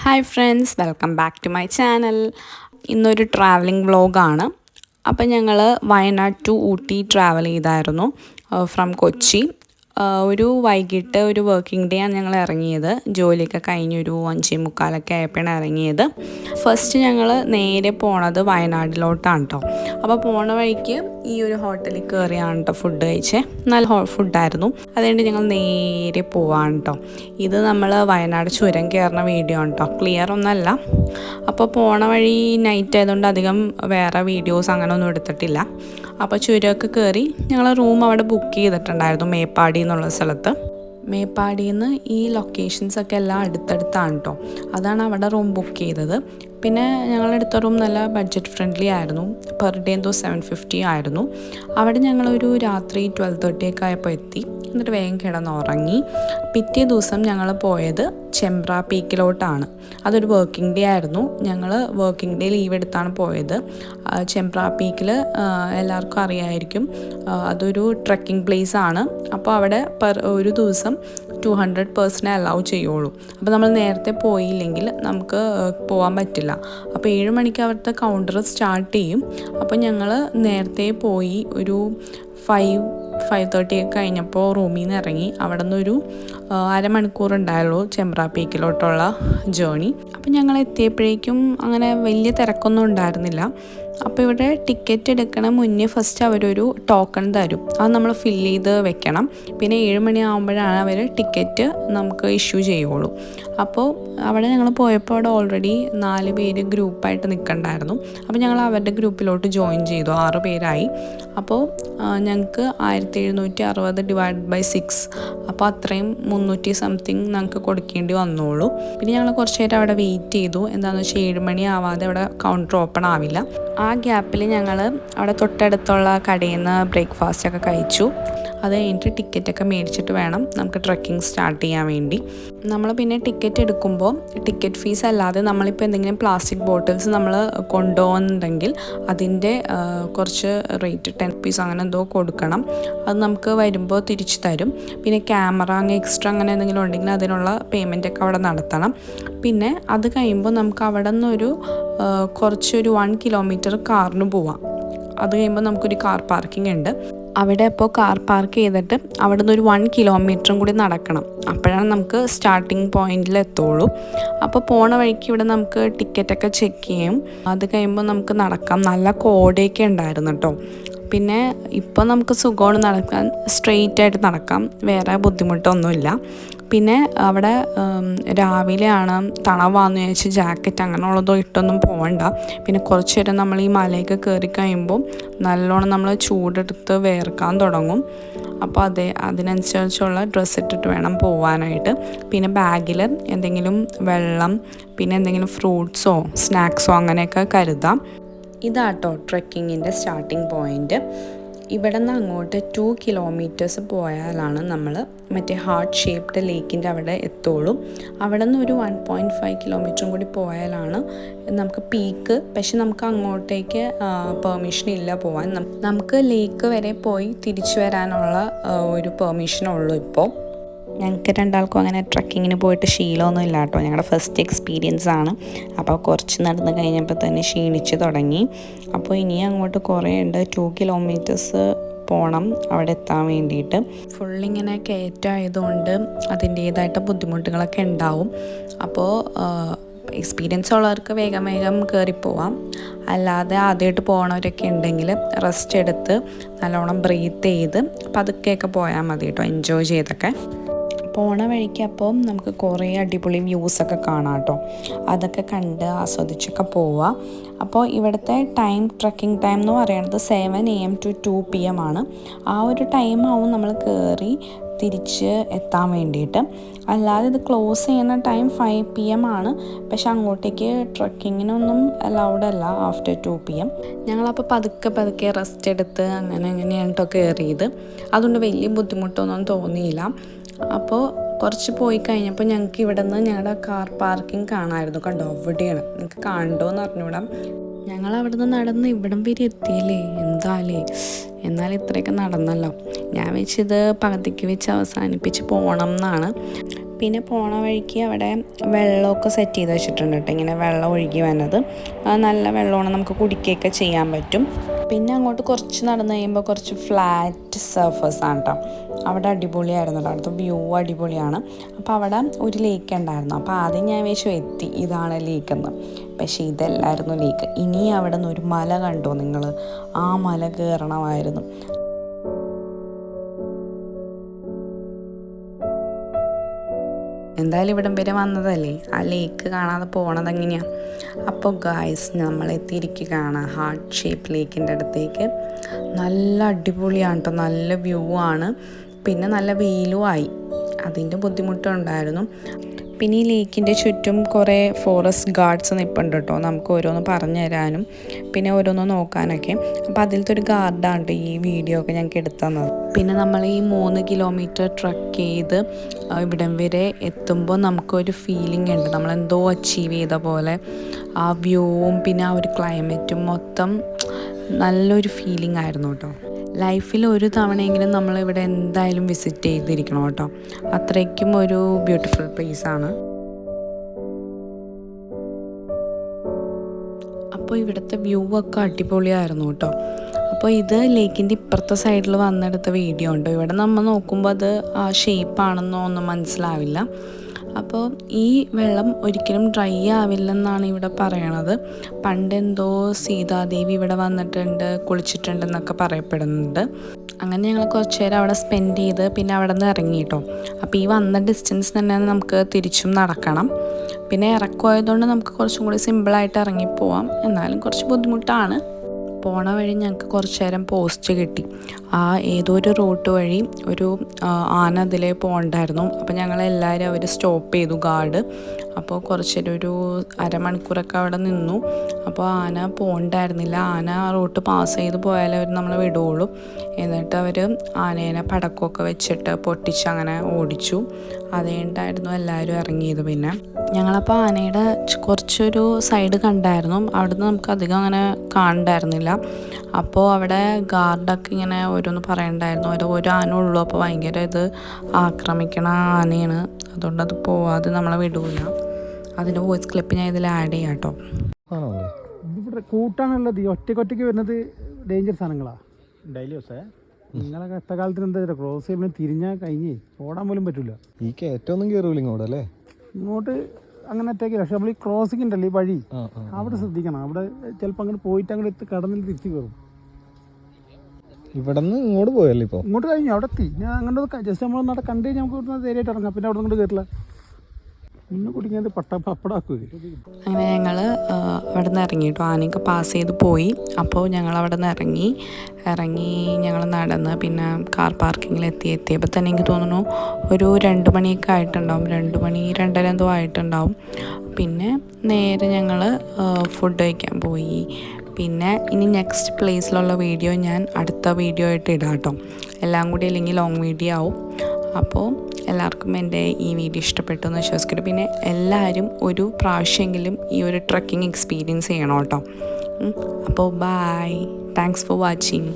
Hi friends, welcome back to my channel. ഇന്നൊരു travelling വ്ലോഗാണ്. അപ്പം ഞങ്ങൾ വയനാട് ടു ഊട്ടി ട്രാവൽ ചെയ്തായിരുന്നു ഫ്രം കൊച്ചി. ഒരു വൈകിട്ട് ഒരു വർക്കിംഗ് ഡേ ആണ് ഞങ്ങൾ ഇറങ്ങിയത്. ജോലിയൊക്കെ കഴിഞ്ഞൊരു 5:45 ആയപ്പോഴാണ് ഇറങ്ങിയത്. ഫസ്റ്റ് ഞങ്ങൾ നേരെ പോണത് വയനാട്ടിലോട്ടാണ് കേട്ടോ. അപ്പോൾ പോണ വഴിക്ക് ഈ ഒരു ഹോട്ടലിൽ കയറിയാണ് കേട്ടോ ഫുഡ് കഴിച്ചേ. നല്ല ഫുഡായിരുന്നു. അതുകൊണ്ട് ഞങ്ങൾ നേരെ പോവാണ് കേട്ടോ. ഇത് നമ്മൾ വയനാട് ചുരം കയറുന്ന വീഡിയോ ആണ് കേട്ടോ, ക്ലിയർ ഒന്നല്ല. അപ്പോൾ പോണ വഴി നൈറ്റ് ആയതുകൊണ്ട് അധികം വേറെ വീഡിയോസ് അങ്ങനെ ഒന്നും എടുത്തിട്ടില്ല. അപ്പോൾ ചുരമൊക്കെ കയറി ഞങ്ങൾ റൂം അവിടെ ബുക്ക് ചെയ്തിട്ടുണ്ടായിരുന്നു, മേപ്പാടി എന്നുള്ള സ്ഥലത്ത്. മേപ്പാടിയിൽ നിന്ന് ഈ ലൊക്കേഷൻസൊക്കെ എല്ലാം അടുത്തടുത്താണ് കേട്ടോ. അതാണ് അവിടെ റൂം ബുക്ക് ചെയ്തത്. പിന്നെ ഞങ്ങളെടുത്ത റൂം നല്ല ബഡ്ജറ്റ് ഫ്രണ്ട്ലി ആയിരുന്നു. പെർ ഡേ എന്തോ 750 ആയിരുന്നു. അവിടെ ഞങ്ങളൊരു രാത്രി 12:30 ഒക്കെ ആയപ്പോൾ എത്തി. എന്നിട്ട് വേഗം കിടന്നുറങ്ങി. പിറ്റേ ദിവസം ഞങ്ങൾ പോയത് ചെമ്പ്ര പീക്കിലോട്ടാണ്. അതൊരു വർക്കിംഗ് ഡേ ആയിരുന്നു. ഞങ്ങൾ വർക്കിംഗ് ഡേ ലീവ് എടുത്താണ് പോയത്. ചെമ്പ്ര പീക്കിൽ എല്ലാവർക്കും അറിയാമായിരിക്കും, അതൊരു ട്രെക്കിംഗ് പ്ലേസ് ആണ്. അപ്പോൾ അവിടെ ഒരു ദിവസം 200 പേഴ്സണെ അലൗ ചെയ്യുള്ളൂ. അപ്പോൾ നമ്മൾ നേരത്തെ പോയില്ലെങ്കിൽ നമുക്ക് പോകാൻ പറ്റില്ല. അപ്പോൾ 7 മണിക്ക് അവിടുത്തെ കൗണ്ടർ സ്റ്റാർട്ട് ചെയ്യും. അപ്പോൾ ഞങ്ങൾ നേരത്തെ പോയി ഒരു 5:30 ഒക്കെ കഴിഞ്ഞപ്പോൾ റൂമിൽ നിന്ന് ഇറങ്ങി. അവിടെ നിന്നൊരു അരമണിക്കൂർ ഉണ്ടായുള്ളൂ ചെമ്പ്ര പീക്കിലോട്ടുള്ള ജേണി. അപ്പോൾ ഞങ്ങൾ എത്തിയപ്പോഴേക്കും അങ്ങനെ വലിയ തിരക്കൊന്നും ഉണ്ടായിരുന്നില്ല. അപ്പോൾ ഇവിടെ ടിക്കറ്റ് എടുക്കണ മുന്നേ ഫസ്റ്റ് അവരൊരു ടോക്കൺ തരും. അത് നമ്മൾ ഫില്ല് ചെയ്ത് വെക്കണം. പിന്നെ 7 മണി ആകുമ്പോഴാണ് അവർ ടിക്കറ്റ് നമുക്ക് ഇഷ്യൂ ചെയ്യുള്ളൂ. അപ്പോൾ അവിടെ ഞങ്ങൾ പോയപ്പോൾ അവിടെ ഓൾറെഡി 4 പേര് ഗ്രൂപ്പായിട്ട് നിൽക്കണ്ടായിരുന്നു. അപ്പോൾ ഞങ്ങൾ അവരുടെ ഗ്രൂപ്പിലോട്ട് ജോയിൻ ചെയ്തു. 6 പേരായി. അപ്പോൾ ഞങ്ങൾക്ക് 1760 ഡിവൈഡ് ബൈ 6, അപ്പോൾ അത്രയും 300 സംതിങ് ഞങ്ങൾക്ക് കൊടുക്കേണ്ടി വന്നോളൂ. പിന്നെ ഞങ്ങൾ കുറച്ച് നേരം അവിടെ വെയിറ്റ് ചെയ്തു. എന്താണെന്ന് വെച്ചാൽ 7 മണി ആവാതെ അവിടെ കൗണ്ടർ ഓപ്പൺ ആവില്ല. ആ ഗ്യാപ്പിൽ ഞങ്ങൾ അവിടെ തൊട്ടടുത്തുള്ള കടയിൽ നിന്ന് ബ്രേക്ക്ഫാസ്റ്റൊക്കെ കഴിച്ചു. അത് കഴിഞ്ഞിട്ട് ടിക്കറ്റൊക്കെ മേടിച്ചിട്ട് വേണം നമുക്ക് ട്രെക്കിംഗ് സ്റ്റാർട്ട് ചെയ്യാൻ വേണ്ടി. നമ്മൾ പിന്നെ ടിക്കറ്റ് എടുക്കുമ്പോൾ ടിക്കറ്റ് ഫീസ് അല്ലാതെ നമ്മളിപ്പോൾ എന്തെങ്കിലും പ്ലാസ്റ്റിക് ബോട്ടിൽസ് നമ്മൾ കൊണ്ടുപോകുന്നുണ്ടെങ്കിൽ അതിൻ്റെ കുറച്ച് റേറ്റ് 10 rupees അങ്ങനെ എന്തോ കൊടുക്കണം. അത് നമുക്ക് വരുമ്പോൾ തിരിച്ചു തരും. പിന്നെ ക്യാമറ എക്സ്ട്രാ അങ്ങനെ എന്തെങ്കിലും ഉണ്ടെങ്കിൽ അതിനുള്ള പേയ്മെൻറ്റൊക്കെ അവിടെ നടത്തണം. പിന്നെ അത് കഴിയുമ്പോൾ നമുക്ക് അവിടെ നിന്നൊരു കുറച്ചൊരു 1 കിലോമീറ്റർ കാറിന് പോവാം. അത് കഴിയുമ്പോൾ നമുക്കൊരു കാർ പാർക്കിംഗ് ഉണ്ട്. അവിടെ അപ്പോൾ കാർ പാർക്ക് ചെയ്തിട്ട് അവിടെ നിന്ന് ഒരു 1 കിലോമീറ്ററും കൂടി നടക്കണം. അപ്പോഴാണ് നമുക്ക് സ്റ്റാർട്ടിങ് പോയിന്റിൽ എത്തുള്ളൂ. അപ്പോൾ പോണ വഴിക്ക് ഇവിടെ നമുക്ക് ടിക്കറ്റൊക്കെ ചെക്ക് ചെയ്യും. അത് കഴിയുമ്പോൾ നമുക്ക് നടക്കാം. നല്ല കോടയൊക്കെ ഉണ്ടായിരുന്നു കേട്ടോ. പിന്നെ ഇപ്പോൾ നമുക്ക് സുഖമാണ് നടക്കാൻ, സ്ട്രെയിറ്റ് ആയിട്ട് നടക്കാം, വേറെ ബുദ്ധിമുട്ടൊന്നുമില്ല. പിന്നെ അവിടെ രാവിലെയാണ്, തണവാന്ന് ചോദിച്ചാൽ ജാക്കറ്റ് അങ്ങനെയുള്ളതോ ഇട്ടൊന്നും പോകണ്ട. പിന്നെ കുറച്ച് നേരം നമ്മൾ ഈ മലയൊക്കെ കയറി കഴിയുമ്പോൾ നല്ലോണം നമ്മൾ ചൂടെടുത്ത് വേർക്കാൻ തുടങ്ങും. അപ്പോൾ അതിനനുസരിച്ചുള്ള ഡ്രസ്സ് ഇട്ടിട്ട് വേണം പോകാനായിട്ട്. പിന്നെ ബാഗിൽ എന്തെങ്കിലും വെള്ളം, പിന്നെ എന്തെങ്കിലും ഫ്രൂട്ട്സോ സ്നാക്സോ അങ്ങനെയൊക്കെ കരുതാം. ഇതാട്ടോ ട്രെക്കിങ്ങിൻ്റെ സ്റ്റാർട്ടിംഗ് പോയിൻ്റ്. ഇവിടെ നിന്ന് അങ്ങോട്ട് 2 കിലോമീറ്റേഴ്സ് പോയാലാണ് നമ്മൾ മറ്റേ ഹാർട്ട് ഷേപ്ഡ് ലേക്കിൻ്റെ അവിടെ എത്തുള്ളൂ. അവിടെ നിന്ന് ഒരു 1.5 കിലോമീറ്ററും കൂടി പോയാലാണ് നമുക്ക് പീക്ക്. പക്ഷെ നമുക്ക് അങ്ങോട്ടേക്ക് പെർമിഷൻ ഇല്ല പോകാൻ. നമുക്ക് ലേക്ക് വരെ പോയി തിരിച്ചു വരാനുള്ള ഒരു പെർമിഷനുള്ളൂ ഇപ്പോൾ. ഞങ്ങൾക്ക് രണ്ടാൾക്കും അങ്ങനെ ട്രക്കിങ്ങിന് പോയിട്ട് ശീലമൊന്നും ഇല്ല കേട്ടോ. ഞങ്ങളുടെ ഫസ്റ്റ് എക്സ്പീരിയൻസ് ആണ്. അപ്പോൾ കുറച്ച് നടന്ന് കഴിഞ്ഞപ്പോൾ തന്നെ ക്ഷീണിച്ച് തുടങ്ങി. അപ്പോൾ ഇനി അങ്ങോട്ട് കുറേ ഉണ്ട്, 2 കിലോമീറ്റേഴ്സ് പോകണം അവിടെ എത്താൻ വേണ്ടിയിട്ട്. ഫുള്ളിങ്ങനെ കയറ്റമായതുകൊണ്ട് അതിൻ്റേതായിട്ട് ബുദ്ധിമുട്ടുകളൊക്കെ ഉണ്ടാവും. അപ്പോൾ എക്സ്പീരിയൻസ് ഉള്ളവർക്ക് വേഗം കയറിപ്പോവാം. അല്ലാതെ ആദ്യമായിട്ട് പോകണവരൊക്കെ ഉണ്ടെങ്കിൽ റെസ്റ്റ് എടുത്ത് നല്ലോണം ബ്രീത്ത് ചെയ്ത് പതുക്കെയൊക്കെ പോയാൽ മതി കേട്ടോ, എൻജോയ് ചെയ്തൊക്കെ. പോണ വഴിക്ക് അപ്പോൾ നമുക്ക് കുറേ അടിപൊളി വ്യൂസൊക്കെ കാണാം കേട്ടോ. അതൊക്കെ കണ്ട് ആസ്വദിച്ചൊക്കെ പോവുക. അപ്പോൾ ഇവിടുത്തെ ട്രക്കിംഗ് ടൈം എന്ന് പറയുന്നത് 7 AM to 2 PM ആണ്. ആ ഒരു ടൈമാവും നമ്മൾ കയറി തിരിച്ച് എത്താൻ വേണ്ടിയിട്ട്. അല്ലാതെ ഇത് ക്ലോസ് ചെയ്യുന്ന ടൈം 5 PM ആണ്. പക്ഷെ അങ്ങോട്ടേക്ക് ട്രക്കിങ്ങിനൊന്നും അലൗഡ് അല്ല ആഫ്റ്റർ 2 PM. ഞങ്ങളപ്പോൾ പതുക്കെ റെസ്റ്റ് എടുത്ത് അങ്ങനെയാണ് കേട്ടോ കയറിയത്. അതുകൊണ്ട് വലിയ ബുദ്ധിമുട്ടൊന്നും തോന്നിയില്ല. അപ്പോൾ കുറച്ച് പോയി കഴിഞ്ഞപ്പോൾ ഞങ്ങൾക്ക് ഇവിടെ നിന്ന് ഞങ്ങളുടെ കാർ പാർക്കിംഗ് കാണാമായിരുന്നു. കണ്ടോ, അവിടെയാണ്. നിങ്ങൾക്ക് കാണണ്ടോയെന്ന് അറിഞ്ഞൂടാ. ഞങ്ങൾ അവിടെ നിന്ന് നടന്ന് ഇവിടം വരെ എത്തിയില്ലേ. എന്നാൽ ഇത്രയൊക്കെ നടന്നല്ലോ. ഞാൻ വെച്ചത് പകുതിക്ക് വെച്ച് അവസാനിപ്പിച്ച് പോകണം എന്നാണ്. പിന്നെ പോണ വഴിക്ക് അവിടെ വെള്ളമൊക്കെ സെറ്റ് ചെയ്ത് വെച്ചിട്ടുണ്ട് കേട്ടോ, ഇങ്ങനെ വെള്ളം ഒഴുകി വന്നത്. നല്ല വെള്ളമാണ്, നമുക്ക് കുടിക്കുകയൊക്കെ ചെയ്യാൻ പറ്റും. പിന്നെ അങ്ങോട്ട് കുറച്ച് നടന്നു കഴിയുമ്പോൾ കുറച്ച് ഫ്ലാറ്റ് സർഫേഴ്സാണ് കേട്ടോ. അവിടെ അടിപൊളിയായിരുന്നു കേട്ടോ, അവിടുത്തെ വ്യൂ അടിപൊളിയാണ്. അപ്പോൾ അവിടെ ഒരു ലേക്ക് ഉണ്ടായിരുന്നു. അപ്പോൾ ആദ്യം ഞാൻ എത്തി ഇതാണ് ലേക്കെന്ന്, പക്ഷേ ഇതല്ലായിരുന്നു ലേക്ക്. ഇനി അവിടെ നിന്ന് ഒരു മല കണ്ടോ നിങ്ങൾ? ആ മല കയറണമായിരുന്നു. എന്തായാലും ഇവിടം വരെ വന്നതല്ലേ, ആ ലേക്ക് കാണാതെ പോകണത് എങ്ങനെയാണ്? അപ്പോൾ ഗായ്സ്, നമ്മൾ എത്തിയിരിക്കുകയാണ് ഹാർട്ട് ഷേപ്പ് ലേക്കിൻ്റെ അടുത്തേക്ക്. നല്ല അടിപൊളിയാണ് കേട്ടോ, നല്ല വ്യൂ ആണ്. പിന്നെ നല്ല വെയിലും ആയി, അതിൻ്റെ ബുദ്ധിമുട്ടുണ്ടായിരുന്നു. പിന്നെ ഈ ലേക്കിൻ്റെ ചുറ്റും കുറേ ഫോറസ്റ്റ് ഗാർഡ്സ് നിൽപ്പുണ്ട് കേട്ടോ, നമുക്ക് ഓരോന്ന് പറഞ്ഞു തരാനും പിന്നെ ഓരോന്ന് നോക്കാനൊക്കെ. അപ്പോൾ അതിലത്തെ ഒരു ഗാർഡാണ് ഈ വീഡിയോ ഒക്കെ ഞങ്ങൾക്ക് എടുത്തു തന്നത്. പിന്നെ നമ്മൾ ഈ 3 കിലോമീറ്റർ ട്രക്ക് ചെയ്ത് ഇവിടം വരെ എത്തുമ്പോൾ നമുക്കൊരു ഫീലിംഗ് ഉണ്ട്, നമ്മളെന്തോ അച്ചീവ് ചെയ്ത പോലെ. ആ വ്യൂവും പിന്നെ ആ ഒരു ക്ലൈമറ്റും മൊത്തം നല്ലൊരു ഫീലിംഗ് ആയിരുന്നു കേട്ടോ. ലൈഫിൽ ഒരു തവണയെങ്കിലും നമ്മളിവിടെ എന്തായാലും വിസിറ്റ് ചെയ്തിരിക്കണം കേട്ടോ, അത്രയ്ക്കും ഒരു ബ്യൂട്ടിഫുൾ പ്ലേസാണ്. അപ്പോൾ ഇവിടുത്തെ വ്യൂ ഒക്കെ അടിപൊളിയായിരുന്നു കേട്ടോ. അപ്പോൾ ഇത് ലേക്കിൻ്റെ ഇപ്പുറത്തെ സൈഡിൽ വന്നെടുത്ത വീഡിയോ ഉണ്ടോ. ഇവിടെ നമ്മൾ നോക്കുമ്പോൾ അത് ആ ഷേപ്പാണെന്നോ ഒന്നും മനസ്സിലാവില്ല. അപ്പോൾ ഈ വെള്ളം ഒരിക്കലും ഡ്രൈ ആവില്ലെന്നാണ് ഇവിടെ പറയണത്. പണ്ടെന്തോ സീതാദേവി ഇവിടെ വന്നിട്ടുണ്ട്, കുളിച്ചിട്ടുണ്ടെന്നൊക്കെ പറയപ്പെടുന്നുണ്ട്. അങ്ങനെ ഞങ്ങൾ കുറച്ച് നേരം അവിടെ സ്പെൻഡ് ചെയ്ത് പിന്നെ അവിടെ നിന്ന് ഇറങ്ങി കേട്ടോ. അപ്പോൾ ഈ വന്ന ഡിസ്റ്റൻസ് തന്നെ നമുക്ക് തിരിച്ചും നടക്കണം. പിന്നെ ഇറക്കമായതുകൊണ്ട് നമുക്ക് കുറച്ചും കൂടി സിമ്പിളായിട്ട് ഇറങ്ങിപ്പോവാം, എന്നാലും കുറച്ച് ബുദ്ധിമുട്ടാണ്. പോണ വഴി ഞങ്ങൾക്ക് കുറച്ച് നേരം പോസ്റ്റ് കിട്ടി. ആ ഏതോ ഒരു റൂട്ട് വഴി ഒരു ആന അതിലേ പോകണ്ടായിരുന്നു. അപ്പോൾ ഞങ്ങളെല്ലാവരും അവർ സ്റ്റോപ്പ് ചെയ്തു, ഗാർഡ്. അപ്പോൾ കുറച്ചൊരു ഒരു അരമണിക്കൂറൊക്കെ അവിടെ നിന്നു. അപ്പോൾ ആന പോകണ്ടായിരുന്നില്ല, ആന ആ റൂട്ട് പാസ് ചെയ്ത് പോയാലേ അവർ നമ്മളെ വിടുകയുള്ളൂ. എന്നിട്ട് അവർ ആനേനെ പടക്കമൊക്കെ വെച്ചിട്ട് പൊട്ടിച്ച് അങ്ങനെ ഓടിച്ചു. അതുകൊണ്ടായിരുന്നു എല്ലാവരും ഇറങ്ങിയത്. പിന്നെ ഞങ്ങളപ്പോൾ ആനയുടെ കുറച്ചൊരു സൈഡ് കണ്ടായിരുന്നു, അവിടുന്ന് നമുക്ക് അധികം അങ്ങനെ കാണണ്ടായിരുന്നില്ല. അപ്പോൾ അവിടെ ഗാർഡൊക്കെ ഇങ്ങനെ ഓരോന്ന് പറയണ്ടായിരുന്നു, ഒരു ആന ഉള്ളൂ, അപ്പോൾ ഭയങ്കര ഇത് ആക്രമിക്കണ ആനയാണ്, അതുകൊണ്ട് അത് പോവാതെ നമ്മളെ വിടൂല. അതിൻ്റെ വോയിസ് ക്ലിപ്പ് ഞാൻ ഇതിൽ ആഡ് ചെയ്യാം കേട്ടോ. ഇവിടെ കൂട്ടാനുള്ളത് ഒറ്റയ്ക്ക് വരുന്നത് ഡേഞ്ചർ സാധനങ്ങളാണ്. ഡെയിലി ദിവസേ നിങ്ങളൊക്കെ എത്തക്കാലത്തിന് എന്താ ക്രോസ് ചെയ്യുമ്പോൾ തിരിഞ്ഞാൽ കഴിഞ്ഞ് ഓടാൻ പോലും പറ്റില്ല. ഈ കയറ്റമൊന്നും കയറൂല ഇങ്ങോട്ട് അല്ലേ? ഇങ്ങോട്ട് അങ്ങനെ ഒറ്റയ്ക്കില്ല, പക്ഷെ നമ്മൾ ഈ ക്രോസിങ് ഉണ്ടല്ലോ ഈ വഴി, അവിടെ ശ്രദ്ധിക്കണം. അവിടെ ചിലപ്പോൾ അങ്ങോട്ട് പോയിട്ട് അങ്ങോട്ട് കടന്നിൽ തിരിച്ച് കയറും. ഇവിടെ നിന്ന് ഇങ്ങോട്ട് പോയല്ലോ, ഇപ്പോൾ ഇങ്ങോട്ട് കഴിഞ്ഞു അവിടെ എത്തി. ഞാൻ അങ്ങോട്ട് ജസ്റ്റ് നമ്മൾ നട കണ്ടു കഴിഞ്ഞാൽ നമുക്ക് ഇവിടുന്ന് ധൈര്യമായിട്ട് ഇറങ്ങാം. പിന്നെ അവിടെ നിന്ന് കയറില്ല, മുന്നേ കുടിക്കുന്നത് പപ്പടാക്കുക. അങ്ങനെ ഞങ്ങൾ അവിടെ നിന്ന് ഇറങ്ങി കേട്ടോ, ആനയൊക്കെ പാസ് ചെയ്ത് പോയി. അപ്പോൾ ഞങ്ങൾ അവിടെ നിന്ന് ഇറങ്ങി ഞങ്ങൾ നടന്ന് പിന്നെ കാർ പാർക്കിങ്ങിൽ എത്തിയപ്പോൾ തന്നെ എനിക്ക് തോന്നുന്നു ഒരു 2 മണിയൊക്കെ ആയിട്ടുണ്ടാവും, 2 മണി 2:30 എന്തോ ആയിട്ടുണ്ടാവും. പിന്നെ നേരെ ഞങ്ങൾ ഫുഡ് കഴിക്കാൻ പോയി. പിന്നെ ഇനി നെക്സ്റ്റ് പ്ലേസിലുള്ള വീഡിയോ ഞാൻ അടുത്ത വീഡിയോ ആയിട്ട് ഇടാം കേട്ടോ, എല്ലാം കൂടി അല്ലെങ്കിൽ ലോങ് വീഡിയോ ആവും. അപ്പോൾ എല്ലാവർക്കും എൻ്റെ ഈ വീഡിയോ ഇഷ്ടപ്പെട്ടു എന്ന് വിശ്വസിക്കുന്നു. പിന്നെ എല്ലാവരും ഒരു പ്രാവശ്യമെങ്കിലും ഈ ഒരു ട്രക്കിംഗ് എക്സ്പീരിയൻസ് ചെയ്യണം കേട്ടോ. അപ്പോൾ ബൈ, താങ്ക്സ് ഫോർ വാച്ചിങ്.